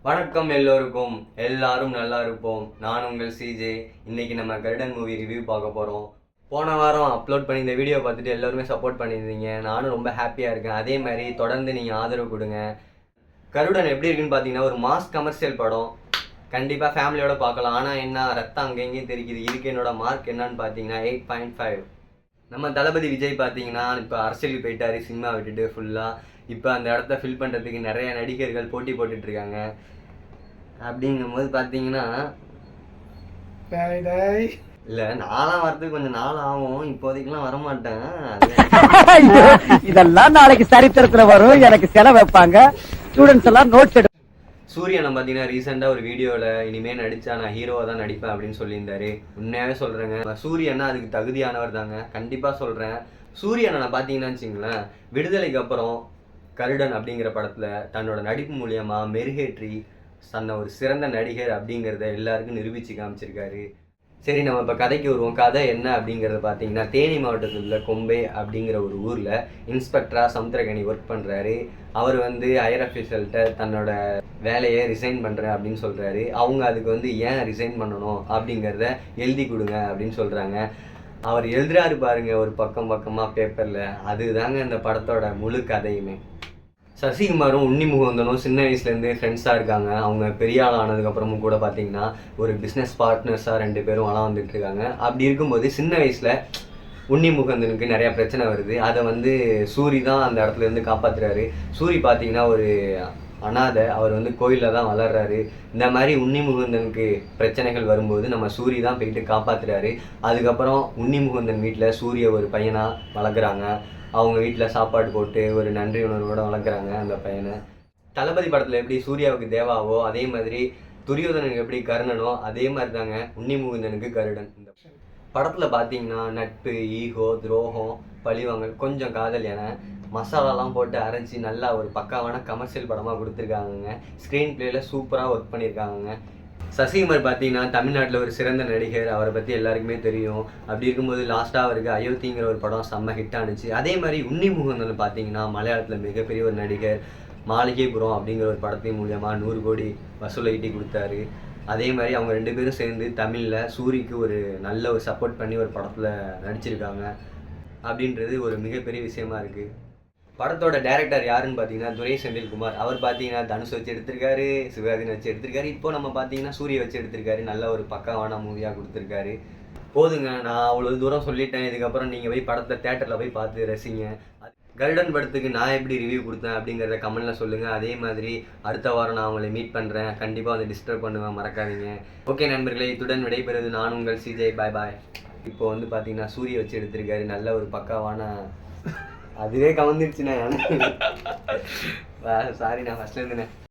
வணக்கம் எல்லோருக்கும். எல்லாரும் நல்லா இருப்போம். நான் உங்கள் சிஜே. இன்னைக்கு நம்ம கருடன் மூவி ரிவ்யூ பார்க்க போகிறோம். போன வாரம் அப்லோட் பண்ணி இந்த வீடியோ பார்த்துட்டு எல்லோருமே சப்போர்ட் பண்ணியிருந்தீங்க. நானும் ரொம்ப ஹாப்பியாக இருக்கேன். அதே மாதிரி தொடர்ந்து நீங்கள் ஆதரவு கொடுங்க. கருடன் எப்படி இருக்குன்னு பார்த்தீங்கன்னா ஒரு மாஸ் கமர்ஷியல் படம். கண்டிப்பாக ஃபேமிலியோட பார்க்கலாம். ஆனால் என்ன ரத்தம் அங்கேயும் தெரிக்குது. இதுக்கு என்னோட மார்க் என்னன்னு பார்த்தீங்கன்னா 8.5. நம்ம தளபதி விஜய் பார்த்தீங்கன்னா இப்போ அரசியலுக்கு போயிட்டாரு, சினிமா விட்டுட்டு ஃபுல்லாக. இப்போ அந்த இடத்த ஃபில் பண்ணுறதுக்கு நிறைய நடிகர்கள் போட்டி போட்டுட்ருக்காங்க. அப்படிங்கும்போது பார்த்தீங்கன்னா இல்லை, நான்லாம் வரதுக்கு கொஞ்சம் நாள் ஆகும். இப்போதைக்கெல்லாம் வரமாட்டேன். இதெல்லாம் நாளைக்கு சரித்திரத்துல வரும். எனக்கு செலவு வைப்பாங்க. ஸ்டூடெண்ட்ஸ் எல்லாம் நோட்ஸ் எடு. சூரியனை பார்த்தீங்கன்னா ரீசெண்டாக ஒரு வீடியோவில் இனிமேல் நடித்தா நான் ஹீரோவாக தான் நடிப்பேன் அப்படின்னு சொல்லியிருந்தாரு. உண்மையாகவே சொல்கிறேங்க, சூரியனா அதுக்கு தகுதியானவர் தாங்க. கண்டிப்பாக சொல்கிறேன். சூரியனை பார்த்தீங்கன்னா வச்சுங்களேன், விடுதலைக்கு அப்புறம் கருடன் அப்படிங்கிற படத்தில் தன்னோட நடிப்பு மூலியமாக மெருகேற்றி தன்னை ஒரு சிறந்த நடிகர் அப்படிங்கிறத எல்லாருக்கும் நிரூபித்து காமிச்சிருக்காரு. சரி, நம்ம இப்போ கதைக்கு வருவோம். கதை என்ன அப்படிங்கிறத பார்த்தீங்கன்னா, தேனி மாவட்டத்தில் உள்ள கொம்பை அப்படிங்கிற ஒரு ஊரில் இன்ஸ்பெக்டராக சமுத்திரகனி ஒர்க் பண்ணுறாரு. அவர் ஹையர் அஃபீஷியல்கிட்ட தன்னோட வேலையை ரிசைன் பண்ணுறேன் அப்படின்னு சொல்கிறாரு. அவங்க அதுக்கு ஏன் ரிசைன் பண்ணணும் அப்படிங்கிறத எழுதி கொடுங்க அப்படின்னு சொல்கிறாங்க. அவர் எழுதுறாரு பாருங்க, ஒரு பக்கமாக பேப்பரில். அதுதாங்க இந்த படத்தோட முழு கதையுமே. சசிகுமாரும் உன்னி முகுந்தனும் சின்ன வயசுலேருந்து ஃப்ரெண்ட்ஸாக இருக்காங்க. அவங்க பெரிய ஆள் ஆனதுக்கப்புறமும் கூட பார்த்தீங்கன்னா ஒரு பிஸ்னஸ் பார்ட்னர்ஸாக 2 பேரும் வளம் வந்துட்டுருக்காங்க. அப்படி இருக்கும்போது சின்ன வயசில் உன்னி முகுந்தனுக்கு நிறையா பிரச்சனை வருது. அதை சூரி தான் அந்த இடத்துலேருந்து காப்பாற்றுறாரு. சூரி பார்த்தீங்கன்னா ஒரு அனாதை. அவர் கோயிலில் தான் வளர்றாரு. இந்த மாதிரி உன்னி முகுந்தனுக்கு பிரச்சனைகள் வரும்போது நம்ம சூரி தான் போயிட்டு காப்பாற்றுறாரு. அதுக்கப்புறம் உன்னி முகுந்தன் வீட்டில் சூரிய ஒரு பையனாக வளர்க்குறாங்க. அவங்க வீட்டில் சாப்பாடு போட்டு ஒரு நன்றி உணர்வோடு வளர்க்குறாங்க அந்த பையனை. தளபதி படத்தில் எப்படி சூர்யாவுக்கு தேவாவோ அதே மாதிரி துரியோதனுக்கு எப்படி கர்ணனோ அதே மாதிரி தாங்க உன்னி முகுந்தனுக்கு கருடன். இந்த படத்தில் பார்த்தீங்கன்னா நட்பு, ஈகோ, துரோகம், பழிவாங்கல், கொஞ்சம் காதல் என மசாலாலாம் போட்டு அரைச்சி நல்லா ஒரு பக்காவான கமர்ஷியல் படமாக கொடுத்துருக்காங்க. ஸ்க்ரீன் பிளேயில் சூப்பராக ஒர்க் பண்ணியிருக்காங்க. சசிகுமார் பார்த்தீங்கன்னா தமிழ்நாட்டில் ஒரு சிறந்த நடிகர். அவரை பற்றி எல்லாருக்குமே தெரியும். அப்படி இருக்கும்போது லாஸ்ட்டாக அவருக்கு அயோத்திங்கிற ஒரு படம் செம்ம ஹிட் ஆனிச்சு. அதே மாதிரி உன்னி முகுந்தன் பார்த்தீங்கன்னா மலையாளத்தில் மிகப்பெரிய ஒரு நடிகர். மாளிகைபுரம் அப்படிங்கிற ஒரு படத்தின் மூலியமாக 100 கோடி வசூலை ஈட்டி கொடுத்தாரு. அதே மாதிரி அவங்க 2 பேரும் சேர்ந்து தமிழில் சூரிக்கு ஒரு நல்ல ஒரு சப்போர்ட் பண்ணி ஒரு படத்தில் நடிச்சிருக்காங்க. அப்படின்றது ஒரு மிகப்பெரிய விஷயமா இருக்குது. படத்தோட டைரக்டர் யாருன்னு பார்த்தீங்கன்னா துரை செந்தில்குமார். அவர் பார்த்தீங்கன்னா தனுஷ் வச்சு எடுத்திருக்காரு, சிவகார்த்திகேயன் வச்சு எடுத்திருக்காரு. இப்போ நம்ம பார்த்தீங்கன்னா சூரிய வச்சு எடுத்திருக்காரு. நல்ல ஒரு பக்காவான மூவியாக கொடுத்துருக்காரு. போதுங்க, நான் அவ்வளோ தூரம் சொல்லிட்டேன். இதுக்கப்புறம் நீங்கள் போய் படத்தை தேட்டரில் போய் பார்த்து ரசிங்க. கருடன் படத்துக்கு நான் எப்படி ரிவ்யூ கொடுத்தேன் அப்படிங்கிறத கமெண்ட்டில் சொல்லுங்கள். அதே மாதிரி அடுத்த வாரம் நான் உங்களை மீட் பண்ணுறேன். கண்டிப்பாக டிஸ்டர்ப் பண்ணுவேன், மறக்காதீங்க. ஓகே நண்பர்களே, இத்துடன் விடைபெறுவது நான் உங்கள் சிஜே. பாய் பாய். இப்போ பார்த்தீங்கன்னா சூரிய வச்சு எடுத்திருக்காரு. நல்ல ஒரு பக்காவான அதுவே கவர்ந்துருச்சுண்ணே. சாரி, நான் ஃபஸ்ட்ல இருந்தேன்.